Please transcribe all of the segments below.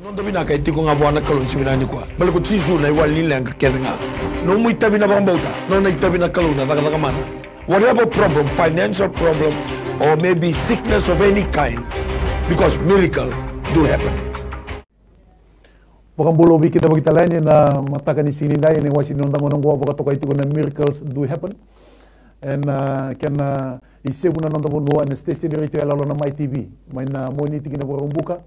Nonto bina kay tiko nga buwana kalon siminani kwa. Balik ko sisu na iwalin lang kaketa nga. No mo itabi na bang bauta. No na itabi na kalon na taka-takamana. Whatever problem, financial problem, or maybe sickness of any kind, because miracle do happen. Pakambulo kita bagita lain na matakan di sini dai ni wasin nondang gua baka tokai tiko na miracles do happen. And kana ise guna nondang gua na station rito alalo na my TV. May na mo ni tigina buka.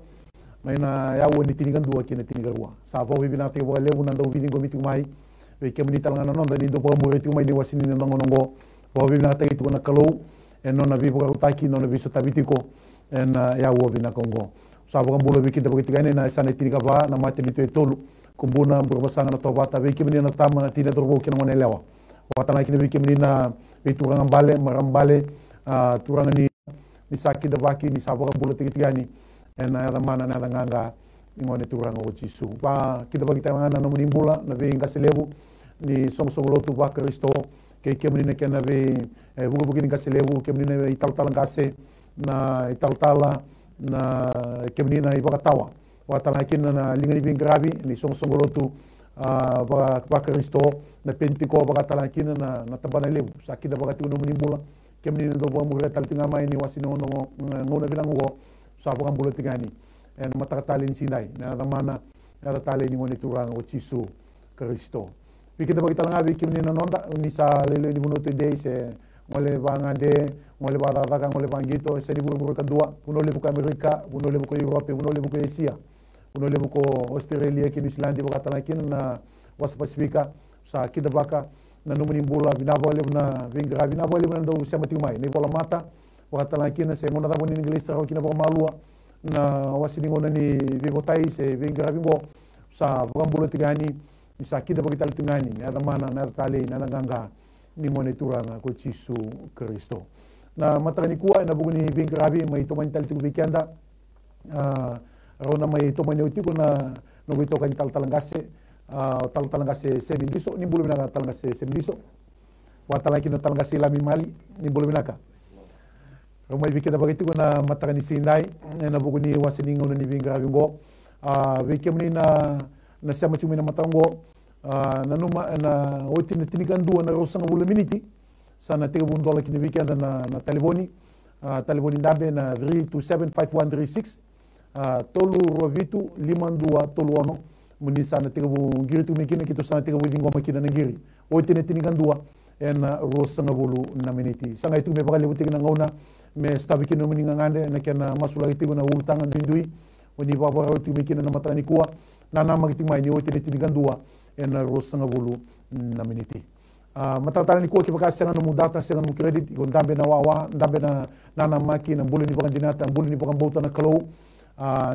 May na yawo ni tinigan dua kina tinigan rua. Sapa bibi na tigo lebu nanda bibi ngo mitu mai. We kemni talanga non da ni do pa mo rito mai di wasin ni nondang ngo. Pa bibi na tagi tiko na kalau en non na bibi ko utaki non na biso tabitiko en yawo bina kongo. Sapa kan bulo bikin da bagiti kane na sana tiniga ba na mate dito tolu. Kumbuna berbasanga na tobata we kemni na tama na tina dorgo kina ngone lewa. Wata na kina we kemni na biturang ambale marambale turang ni sakit da baki ni sapa kan bulo tigani. En ada mana na nganga ngone turang o jisu pa kita bagi tangana no menimbula na be ngaselebu ni song lotu ba Kristo ke kemni ne kana be bugo bugo ngaselebu kemni ne ital ngase na ital na kemni na ibakatawa wata na kin na lingani bin grabi ni song lotu ba Kristo na pentiko bakatala kin na tabana lebu sakida bakati no menimbula kemni ne do ba mo retal tinga mai ni wasino no ngona bilang go sabo kan bulo tigani en matakatali ni sinay na ramana na tali ni ngoni turang o Jisu Kristo pikita bagita lang abi kimni na nonda ni sa lele ni buno today se ngole bangade ngole barata ngole bangito se di buno ka dua buno le buka Amerika buno le buka Europe buno le buka Asia buno le buka Australia ki New Zealand bagata lakin na was Pasifika sa kita baka na numuni bula binabole na vingra binabole na do sa matimai ni bola mata wakata laki na se ngona tabo ni English sa kina pa malua na wasini ngona ni bibotai se vingra bimbo sa bulo tigani ni sakida bagita tingani na mana na tali na nanganga ni monitora na ko Jisu Kristo na matani kuwa na buguni vingra bi mai to mantal tu bikanda rona mai to mani utiko na no gito kan talangase semindiso ni bulu binaka talangase semindiso wakata laki na talangase lami mali ni bulu binaka Rumai bikita bagiti ko na matakan ni sinay na bugo ni wasining no ni binga bingo bikem ni na siya machumi na matango na numa na oti na tinikan duwa na rosang bula miniti sana $3 kini weekend na taliboni dabe na 3275136 tolu rovitu 52 tolu ono muni sana tigabu giritu mikina kito sana tigabu dingo makina na giri oti na tinikan duwa en rosang bulu na miniti sanga itu me bakali butik na ngauna me stabi kino meninga ngande na kena masula kitigo na ultangan dui wani baba roti mikina na matani kuwa na nama kitimai ni oti tinigan dua en rosanga bulu na miniti matatala ni kuwa kipaka senga no mudata senga no credit ikon dambe na wawa dambe na nana maki na bulu ni bakan dinata bulu ni bakan bauta na kalau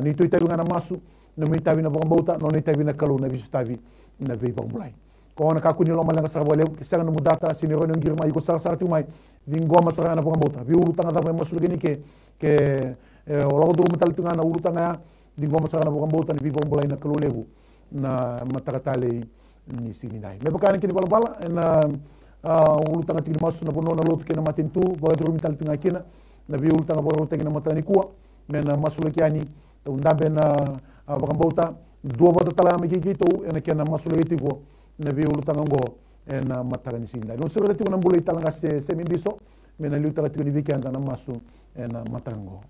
ni tu itabi ngana masu no mi tabi na bakan bauta no ni tabi na kalau na bisu tabi na vei bakan mulai ko na kakuni lo malanga sarwale senga no mudata siniro no ngirma iko sar tumai dingo masara na bakan bauta bi urutanga da masul gini ke wala do metal tunga na urutanga dingo masara na bakan bauta ni bi bakan mulai na kalau lebu na matakatale ni sini dai me bakani kini bala na urutanga tigni masu na bono na lotu ke na matintu baga do metal tunga kina na bi urutanga baga urutanga na matani kuwa me na masul kiani undambe na bakan bauta dua bata tala me kikito ena kena masul kitigo na bi urutanga ngo na matagani sinda no sura tiko na mbulay talanga se mindiso me na liu tala tiko ni weekend na masu na matango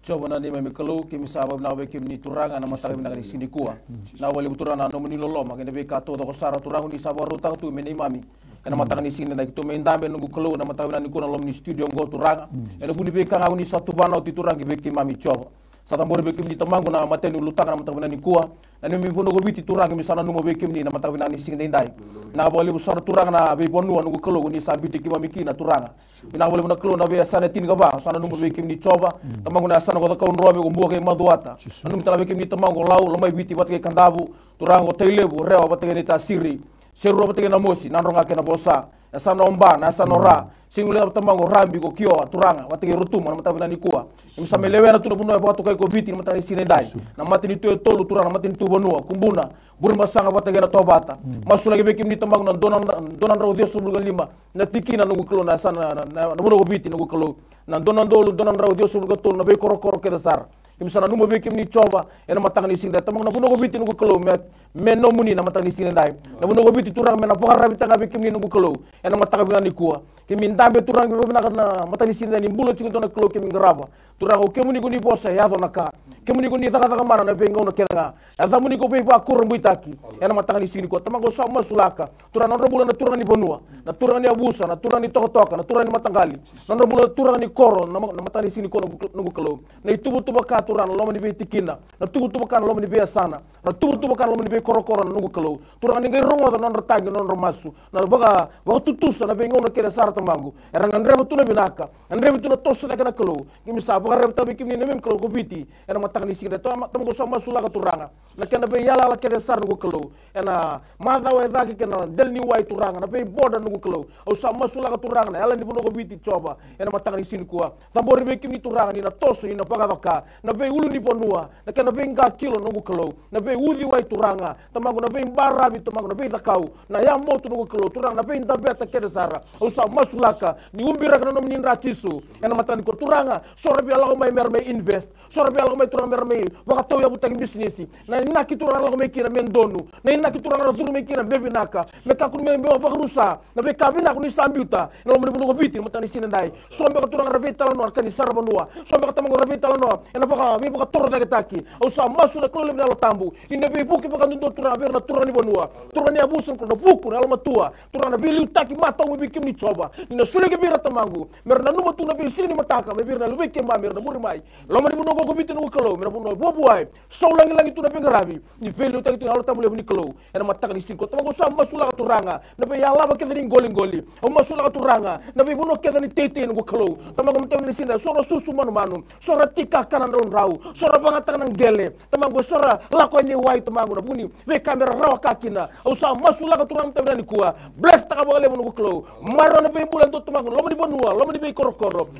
coba na ni me kalau kimi sabab na we kimi turanga na matagani na sini kuwa na wali buturana no meni loloma kene be kato to sara turangu ni sabor rutang tu me ni mami kana matagani sini na kito me ndambe nungu kalau na matagani ni kuna lom ni studio ngo turanga eno buni be kanga ni satu bana ti turangi be kimi mami coba sata mbore be kimi tamangu na mateni lutanga na matagani ni kuwa na ni mi fono go biti turanga mi sana numo be kimi na matagani ni sini ndai na bole busara turanga na be bonu nungu kalau ni sabiti kimi mami kina turanga mina bole na kalau na be sana tin ga ba sana numo be kimi coba tamangu na sana ko kaun robe ko mbuke maduata anu mitala be kimi tamangu lau lamai biti bat ke kandabu turango teilebu rewa bat ke ta siri seru bat ke na mosi nanronga ke na bosa sana omba na sana ra singule tamangu rambi ko kio turanga bat ke rutum na matabina ni kuwa imsa melewe na tu buno ba to kai ko biti na matari sine dai na matini tu tolu turanga matini tu bonua kumbuna burma sanga bat ke na tobata masula ke be kimi tamangu na donan ro dia subul lima na tikina no kulo na sana na buno ko biti no kulo na donan ro dia subul tolu na be koro ke dasar Kimisa na numa be kim ni coba ena matang ni sing tamang na buno biti nugo kelo me no muni na matang ni sing dai na buno biti turang me na pokara biti nga be kim ni nugo kelo ena matang ni kuwa kim ndambe turang be na matang ni sing dai ni bulo cingo na kelo kim ngraba turang o kemuni guni bosa ya do naka kemuni guni taka mana na be ngono kenga aza muni ko be ba kurang buitaki ena matang ni sing ko tamang go sama sulaka turang na bulo na turang ni bonua na turang ni abusa na turang ni tokotoka na turang ni matangali na bulo turang ni koro na matang ni sing ko nugo kelo na itubu-tubu ka turang lo mani be tikina na tubu-tubu kan lo mani be sana na tubu-tubu kan lo mani be koro-koro na nugo kelo turang ni ngai rongo non retagi non romasu na baga tutusa na be ngono keda sar tamangu erang andre tuna binaka andre tuna tosu na kana kelo kimi sa baga rem tabi kimi nemem kelo ko biti ena matang ni singa to tamgo so masula ka turanga na kana be yala la keda sar nugo kelo ena madha wa dagi kana del ni wai turanga na be boda nugo kelo o sa masula ka turanga na yala ni buno ko biti coba ena matang ni sin kuwa tambor be kimi turanga ni na tosu ina baga doka na be ulu ni ponua na kana be nga kilo nugo kelo na be udi wai turanga tamango na be barabi tamango na be takau na ya motu nugo kelo turanga na be ndabeta keda sara o sa masulaka ni umbira kana no minin ratisu ena matani ko turanga sora bi ala mai merme invest sora bi ala mai turanga merme waka taw ya butang business na ina ki turanga ala mai kina men donu na ina ki turanga ala turu mai kina bebe naka me ka kun me ba rusa na be kabina kun sambiuta na mo buno ko biti matani sinandai so be ko turanga rabe talano kan sara banua so be ko tamango rabe talano ena baka be baka toro daga taki o sa masula klole na tambu ina be buki baka ndo turanga be na turanga ni bonua turanga ni abusun ko na buku na alma tua turanga bili utaki mata mo bikim ni coba ina sulege bira tamangu merna numa tuna be sini mataka be birna lube ke mamir na murimai lo mari buno ko biti no kelo merna buno bobuai so langi tuna be ngarabi ni beli utaki tuna alta mule buni kelo ena mataka ni sinko tamango sa masula turanga na be yala ba kedani ngoli o masula turanga na be buno kedani tete no kelo tamango mtem ni sinda soro susu manu sora tika kanan ron rau sora bangata nang gele tamango sora lako ni wai tamango na buni be kamera rawa kakina o sa masula turanga mtem ni kuwa bless taka bole buno kelo maro na be bulan to tamango lo mani bonua lo mani be koro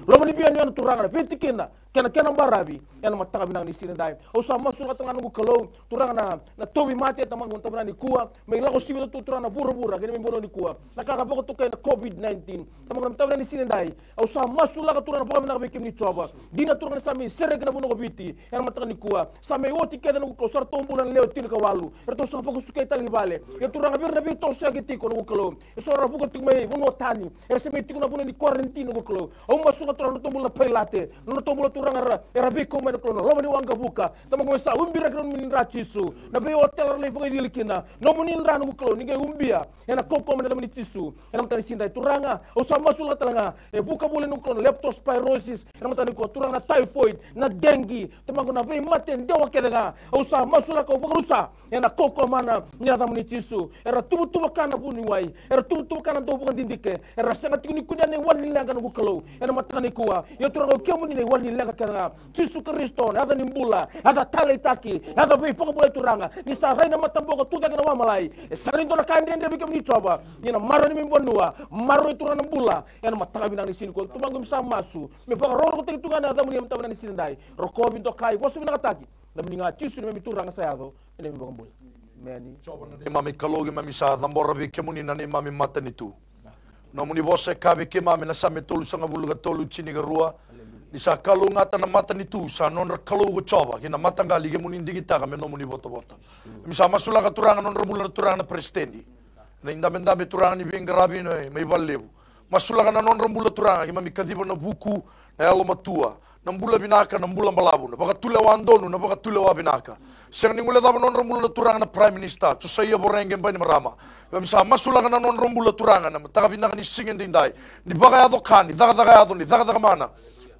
lo mani be ani turanga be tikina kena barabi ena mataka binang ni sinda o sa masula tanga no kelo turanga na tobi mate tamango mtem ni kuwa me lako sibi to turanga bura kene me bono ni kuwa nakaka poko to kena covid-19 tamango mtem ni sinda o sa masula turanga poko na be kimni coba dina turanga sami sere kena buno biti ena mataka ni kuwa sami oti kena no ko sar tombulan leo tin ka walu erto sa poko sukai tali vale ya turanga bir na be to sa giti ko no kelo so ra poko tingmei buno tani se be tikuna buno ni quarantine no kelo o masuka turanga tombul na pelate no tombul turanga era be ko men ko no lo mani wanga buka tamango sa umbira kron min rachisu na be hotel le poko dilikina no munin ra no kelo ni ge umbia ena koko men na tisu ena matani sinda turanga o sa masula talanga e buka bule no kelo leptospirosis ena matani ko turanga typhoid na dengue tamango na be mate ndewa kedanga o sa masula ko rusa ena koko mana nya tamani tisu era tubu kana buni wai era tubu kana do bukan dindike era sanga tikuni kudane wani langa no kelo ena matani kuwa yo turanga kemuni ne wani langa kedanga tisu kristo ada nimbula ada talitaki ada be poko bule turanga ni sa reina matambo ko tuda kana malai sarin to na kande ndebe kemni coba ina maro ni mbonua maro turanga bula ena mataka binang ni sin ko tumango msa masu me poko roro ko tungana ada muni mtamana ni sin dai roko binto kai bosu binakataki na mninga tisu ni mituranga sayado ene mbongo bule meni coba na mami kalogi mami sa tambora be kemuni na mami matani tu no muni bose kabe ke mami na same tolu sanga buluga tolu chini ga rua ni sa kalu ngata na matani tu sa non kalu go coba kina matangali ke muni digita ka me no muni boto mi sa masula ka turanga non buluga turanga na prestendi na inda turanga ni bengarabi no mai valeu masula ka na non buluga turanga ke mami kadibo na buku na alo matua nambula binaka nambula malabu na baka tule wa andonu na baka tule wa binaka siang ni ngule daba non rombula turanga na prime minister tu saya borenge mbani marama kami sa masula kana non rombula turanga na taka binaka ni singen dindai ni baka yado kani daga yado ni daga mana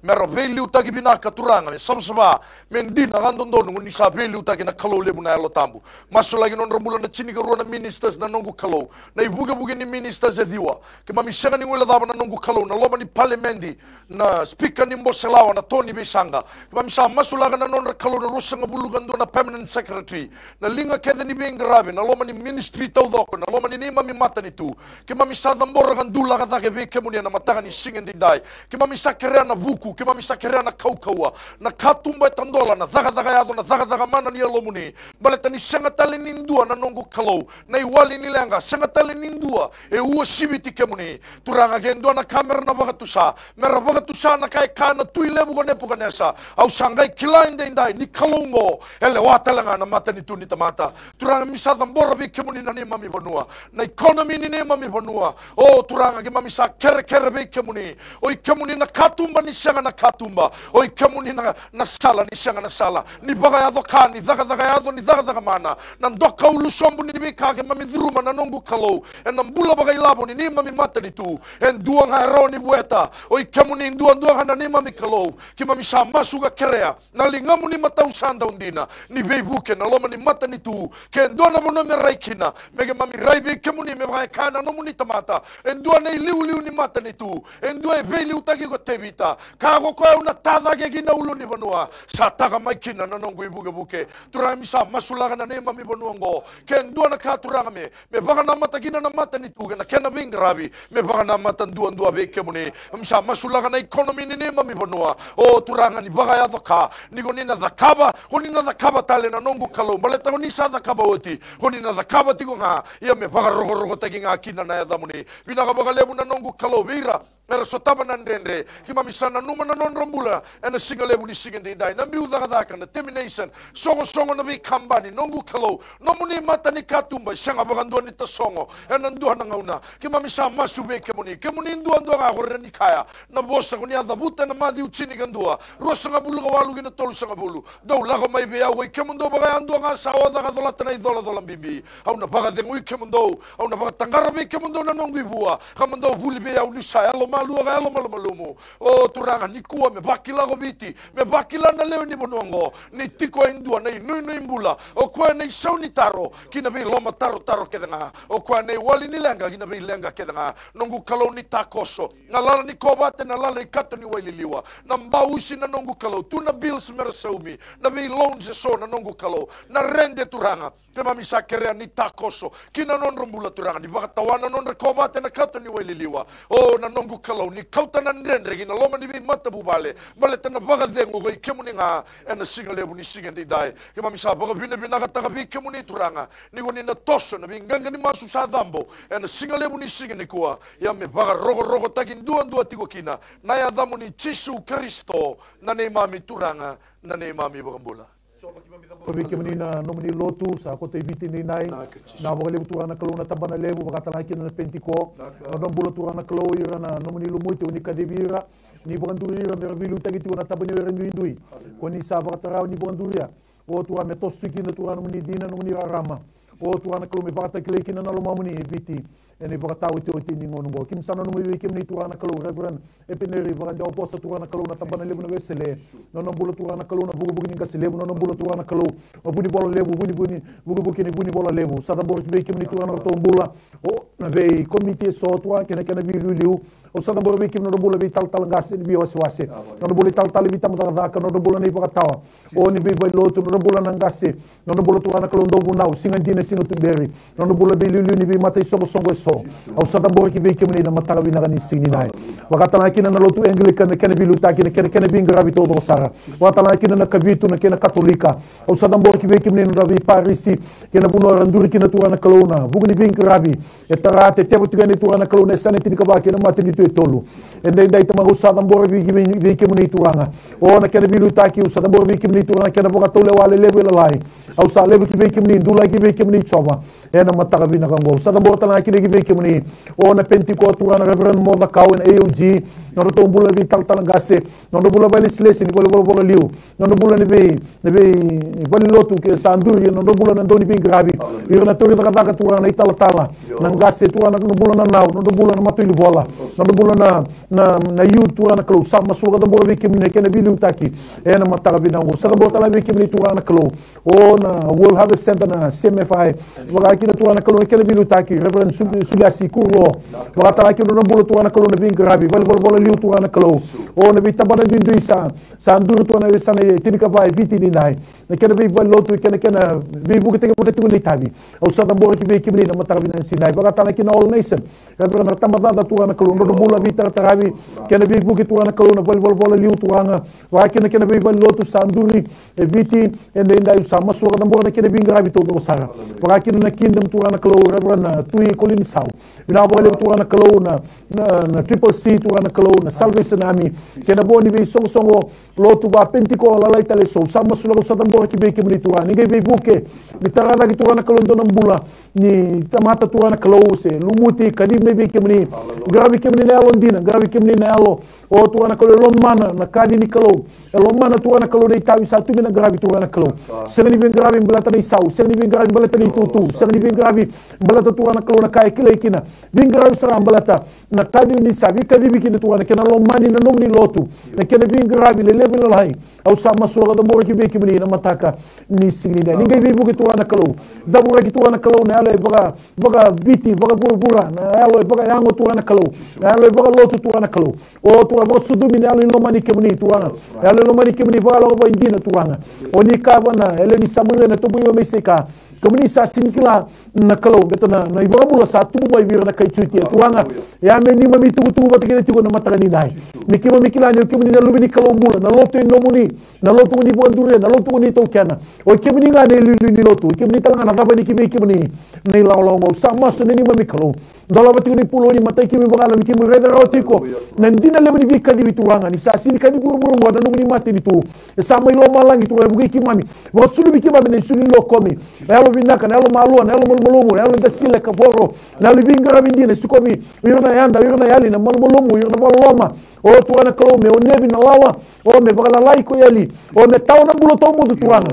mero veli utagi binaka turanga me sama mendina gandondonu ni sa veli utagi na kalo lebu na elo tambu masula ki non rombula na chini ka na ministers na nongu kalo na ibuga ni ministers ediwa ke mami siang ni ngule daba na nongu kalo na loma ni parliamendi na speaker ni mboselawa na Tony Besanga kama misa masulaga na non kalo na rusanga bulugando na permanent secretary na linga keda ni bengarabe na loma ni ministry tawdoko na loma ni nima mi mata ni tu kama misa dambora kan dula kata ke be kemunia na mataka ni singen dindai kama misa krea na buku lebu ke mamisa kere na kaukaua na katumba tandola na daga yado na daga mana ni alomuni baleta ni sengatale nindua na nongo kalau na iwali ni lenga sengatale nindua e ua sibiti kemuni turanga gendo na kamera na bagatusa mera bagatusa na kai kana tui lebu ko nepu kanesa au sangai kilain indai ni kalongo ele watalanga na mata ni tuni tamata turanga misa tambora bi kemuni na ni mami bonua na economy ni mami bonua o turanga ge mamisa kere bi kemuni o kemuni na katumba ni sanga na katumba o kemuni na sala ni sanga na sala ni bagayado kani daga ni daga mana nan doka ulu sombu ni bi ka ge mami druma na nongu kalau en bula bagay labo ni mami mata ni tu en duang haro ni bueta o kemuni duang hana ni mami kalau ki mami sa masuga kerea na lingamu ni mata usanda undina ni bebuke na loma ni mata ni tu ken dona mo no meraikina mege mami raibe kemuni me bagay kana no muni tamata en dua nei liu ni mata ni tu en dua e veli utagi ko tevita kago ko una tada ge gina ulu ni banua sa taga maikina na nongu ibuke turanga misa masulaga na ne mami banuango ken dua na katuranga me baga na mata gina na mata ni tu na kena bing rabi me baga na mata dua be kemuni misa masulaga na economy ni ne mami banua o turanga ni baga ya doka ni gonina zakaba tale na nongu kalau baleta ni sa zakaba oti gonina zakaba tigo nga ia me baga rogo tagi nga kina na ya damuni binaga baga lebu na nongu kalau beira era sotaba nan rendre ki mamisana numa na non rambula ena singa lebu ni singa dai na biu daga na termination songo na bi kambani nongu kalau nomuni mata ni katumba sanga bagando ni tasongo ena ndua na ngauna ki mamisa masube kemuni ndua nga gore ni kaya na bosa ko ni adabuta na madi uchini gandua rosa nga bulu walu gina tolu sanga bulu do lago mai be awe kemundo baga andua nga sawa daga dola tana dola bibi au na baga de ngui kemundo au na baga tangara be kemundo na nongu bua kamundo buli be au ni sa alo malumu o turanga ni kua me bakila go biti me bakila na leo ni bonongo ni tiko indua nei nui mbula o kwa nei sauni taro kina be loma taro kedanga o kwa nei wali ni lenga kina be lenga kedanga nongu kalau ni takoso na lala ni kobate na lala ni kato ni waililiwa na mbausi na nongu kalau tuna bills merasaumi na be loans so na nongu kalau na rende turanga pe mamisa kerea ni takoso kina non rombula turanga ni bakatawana non rekobate na kato ni waililiwa o na nongu kalau ni kauta na nendre gina loma ni bi mata bubale tana baga dengo go kemuni nga ena singa lebu ni singa dai ke mamisa baga bina kata bi kemuni turanga ni goni na toso na binganga ni masu sa dambo ena singa lebu ni singa ni kuwa ya me baga rogo tagin dua tigo kina na ya damu ni Jesu Kristo na ne mami turanga na ne mami bagambula Pabi kemuni na nomuni lotu sa ko te viti ni nai na bo lebu turana kalau na tabana lebu bakata laki na pentiko no bulo turana kalau ira na nomuni lumuite uni kadebira ni bangandurira mer vilu tagiti na tabani rengu indui ko ni sa bakata ni banduria o tua me tosuki na turana muni dina nomuni rama o turana kalau me bakata kleki na lo mamuni viti ene bakata uti ni ngono kim sana no me kemuni turana kalau reverend epeneri bakanda oposa turana kalau na tabana lebu na vesele no bulo turana kalau na bugu ni kaselebu no bulo turana kalau buni bola lebu buni bola lebu sada bor be kemuni turana to bula o na be komite so tua kena bilu o sada bor be kemuni no bula be tal ngase bi wase no bula tal bi tam da ka no bula nei bakatawa o ni be lotu no bula ngase no bula turana kalau ndo bunau singa dine singa tuberi no bula be lilu ni be matai songo so au sada bor ki be kemuni na matara bi na ni sini nai wakatana kina na lotu Anglican kena bilu ta kena bingrabi to do sara wakatana kina na kabitu na kena katolika au sada bor ki be kemuni no rabi parisi kena buno randuri kina turana kalona bugni bingrabi etarate tebo tugani turana kalona saneti ni kabaki na matini tu etolu ende dai tama usada bor bi kemuni turanga o na kena bilu ta ki usada bor bi kemuni turanga kena boka tole wale lebu lai au sa lebu ki be kemuni dula ki be kemuni choba ena matara bi na kango usada bor tana ki be kemuni o na pentiko turana reverend moda kawen AUG no to bula bi tal ngase no bula bali slesi ni bola liu no bula ni be bali lotu ke sanduri no bula na doni bingrabi ira na tori daga turana itala na ngase turana no bula na nau no bula na matu bola no bula na yu turana klo sama suga da bora bi kemine kena bilu taki ena matara bi nango sa bora tala bi kemine turana klo o na World Harvest Center na CMFI waga kina turana klo kena bilu taki reverend Sulasi Kurlo waga tala kina no bula turana klo na bingrabi bola liu turana klo o na bi tabana dindu isa sandur turana sana tinika vai viti ni nai na kena bi lotu kena bi buke tege pote tu ni tabi o sa da bora ki be kemine na matara bi nan sinai waga tala kina all nation reverend tambada turana klo no bula bitar tarabi kena bi buki turana kalau na bola liu turanga wa kena bi lotu sanduri e biti ende inda usama suara na bola kena bi grabi to sara wa kena na kingdom turana kalau rebrana tui kolin sau bina bola turana kalau na triple C turana kalau na Salvation Army kena boni bi songo lotu ba pentiko lalai tale so sama suara sa tambora ki be ki mni turana ngai be buke bitarada ki turana kalau ndona bula ni tamata turana kalau se lumuti kadi me be ki mni grabi ki mni na londina grabi ki mni na alo o turana kalau lomana na kadi ni kalau lomana turana kalau dei tawi satu mina grabi turana kalau sengni ben grabi belata ni sau sengni ben grabi belata ni tutu sengni ben grabi belata turana kalau na kai kile kina ben grabi saram belata na kadi ni sabi kadi bikin turana kena lomani na nomni lotu na kena ben grabi le level lai au sama suara da mora ki be ki mni na mataka ni singida ni gai bu ki turana kalau da mora ki turana kalau na ale baga biti baga bura na ale baga yango turana kalau na ale baga lotu turana kalau o turana baga sudumi na ale lomani ki mni turana ele no mani kemni bala ba indina turanga oni ka bana ele ni samure na tobu yo meseka kemni sa sinikila na kalau betana na ibara bula sa tubu ba ibira na kai chuti turanga ya me ni mami tugu ba tikene tigo na matani dai mikima mikila ni kemni na lubini kalau bula na loto no muni na loto ni bondure na loto ni to kana o kemni nga ne ni loto kemni tanga na ba ni kemni nei law mo sama so ni mami kalau dala ba tikuni pulo ni matai kimi bala mi kimi reda rotiko na ndina le ni bikadi bituranga ni sa sini kadi buru ngwa na ni mati ni tu sama ilo malangi tu bugi kimami wa sulu bikima bene sulu lo komi elo binaka na elo malu na elo mulumumu na elo dasile ka boro na elo bingara bindine sukomi wirna yanda wirna yali na mulumumu wirna boloma o tuana kalau me onebi na lawa o me bagala laiko yali o me tauna bulo to mudu tuana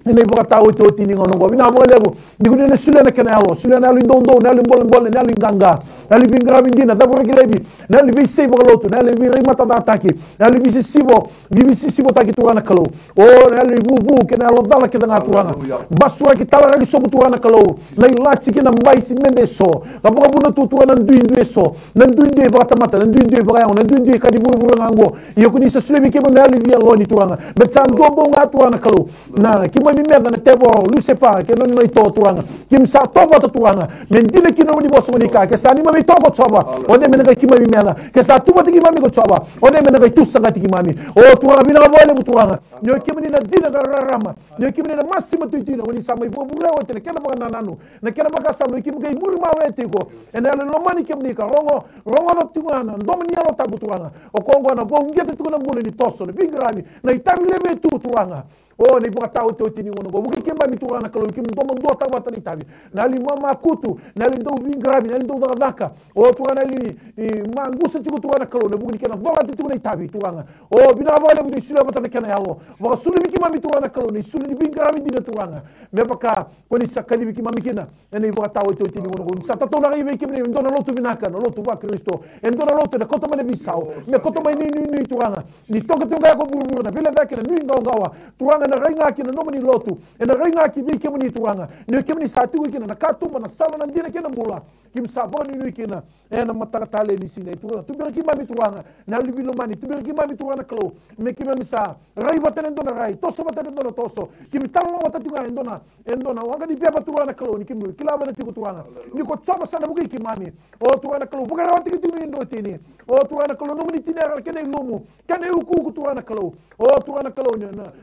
ene baga tawo to tini ngono go bina mo lego digune ne sulu na kana elo sulu na elo ndondo na elo mbol na elo nganga na elo bingara bindine da boro gilebi na elo bi sebo lotu na elo bi rimata da ataki na elo bi sibo taki turana kalau o na elo bu kena elo dala kita ngaturana basura kita lagi so turana kalau na ilachi kina mbai si mende so ka baga buna tu turana ndu so na ndu baga tamata na ndu baga yang na ndu kadi buru ngango iyo kuni sa sulemi ke na elo via loni turana betam dombo ngaturana kalau na kima mi merda na tebo lucifer ke non noi to turana kim sa toba to turana mendile kino ni boso ni ka ke sa ni mami to ko soba ode menega kima mi merda ke sa tuba tiki mami ko soba ode menega tusa tiki mami o turana bina bole turana nyo kimni na dina gararama nyo kimni na massimo tuitina woni sama ibo bure wote kena baga nananu na kena baga sama kim gai murma wete ko ena lo mani kimni ka rongo no tungana ndomni alo tabu turana o kongo na bo ngete tukuna bule ni toso ni bingrami na itabi lebe tu turana o ni buka tau to tini ngono go buki kimba mi turana kalau kim ndomo ndo tabu tani tabi na li mama kutu na li ndo bingrami na li ndo daka o turana li mangusa chuku turana kalau na buki kena vola tukuna tabi turana o bina vale bu sula batana kena yalo wa sulu mi kimami turana kalau ni sulu ni bingrami dina turana me baka ko ni sakali mi kimami kena ene buka tau to tini ngono go sa tato na ibe kimni ndo na lotu binaka na lotu ba Kristo ndo na lotu na koto mane bisao me koto mai ni turana ni toka tunga ko buru na vile vake na ni ngawa turana na rainga kina nomani lotu na rainga ki bi kimni turanga ni kimni satu kina na katumba na sala na dina kina mula kim saboni ni kina na mataka tale ni sine turanga tubira kimami turanga na libilo mani tubira kimami turanga klo me kimami sa rai batene ndona rai toso batene ndona toso kimi talo wata tunga endona wanga di beba turanga klo ni kimi kilaba na tiku turanga ni ko tsoma sana bugi kimami o turanga klo buga rawati ki tuni ndo tini o turanga klo nomani tinera kene lumu kene uku turanga klo o turanga klo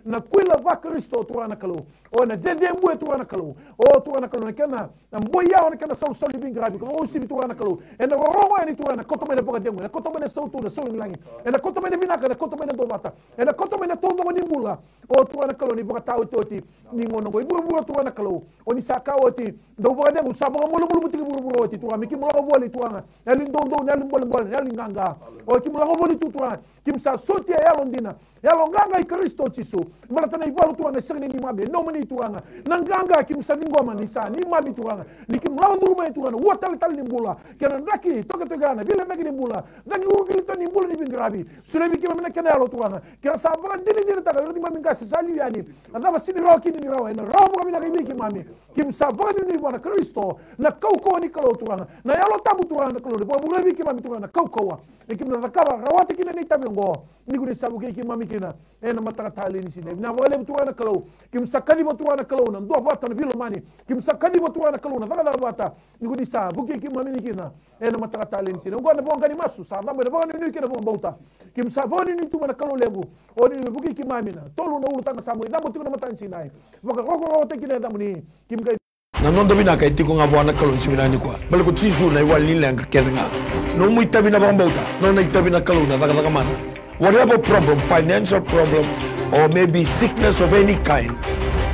na kwila va Kristo turana kalau o na dede mwe turana kalau o turana kalau na kana mboya ona kana sau soli bingrabi ko o sibi turana kalau ena romo eni turana koto mene boga dengo na koto mene sau tu na sau langi ena koto mene binaka na koto mene domata ena koto mene tondo ni mula o turana kalau ni boga tau toti ni ngono go buru turana kalau oni saka oti do boga dengo sabo mulu mutiki buru oti turana miki mula boli turana eli ndo na eli eli nganga o ki mula boli turana kim sa soti ya londina ya longanga i Kristo chisu malata na ibalu tuanga sirni ni mabe no mani tuanga nanganga kim sa ngoma ni sa ni mabi tuanga ni kim lawandu ma tuanga wotal tal ni mbula kana ndaki toka togana vile magi ni mbula dan urugili to ni mbula ni bingrabi sulebi kim mena kana alo tuanga kana sa bala dini taka ni mami ngasi sali yani adaba sini roki ni rawa na rawa mami na kimi mami kim sa bala ni bwana Kristo na kauko ni kalo tuanga na yalo tabu tuanga kalo bo bulebi kim mami tuanga kauko kim na kawa rawati kina ni tabi ngo ni ku ni sabu ke kim mami kina na mataka tali ni sine na wale butuwa na kalau kim sakadi butuwa na kalau na ndo bata na bilo mani kim sakadi butuwa na kalau na daga bata ni ku ni sabu ke kim mami ni kina na mataka tali ni sine ngo na bonga ni masu sa ba na bonga ni kina bonga bauta kim sabu ni tu na kalau legu o ni buki kim mami na tolu na ulu tanga samu na butuwa na matan sinai baka roko rawati kina da muni kim kai na nondo bina ka itiko nga bwana kalon siminani kwa bal ko tisu na iwali lang ka kenga no mu itabi na bambauta no na itabi na kalona daga mana whatever problem, financial problem or maybe sickness of any kind,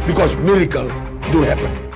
because miracle do happen.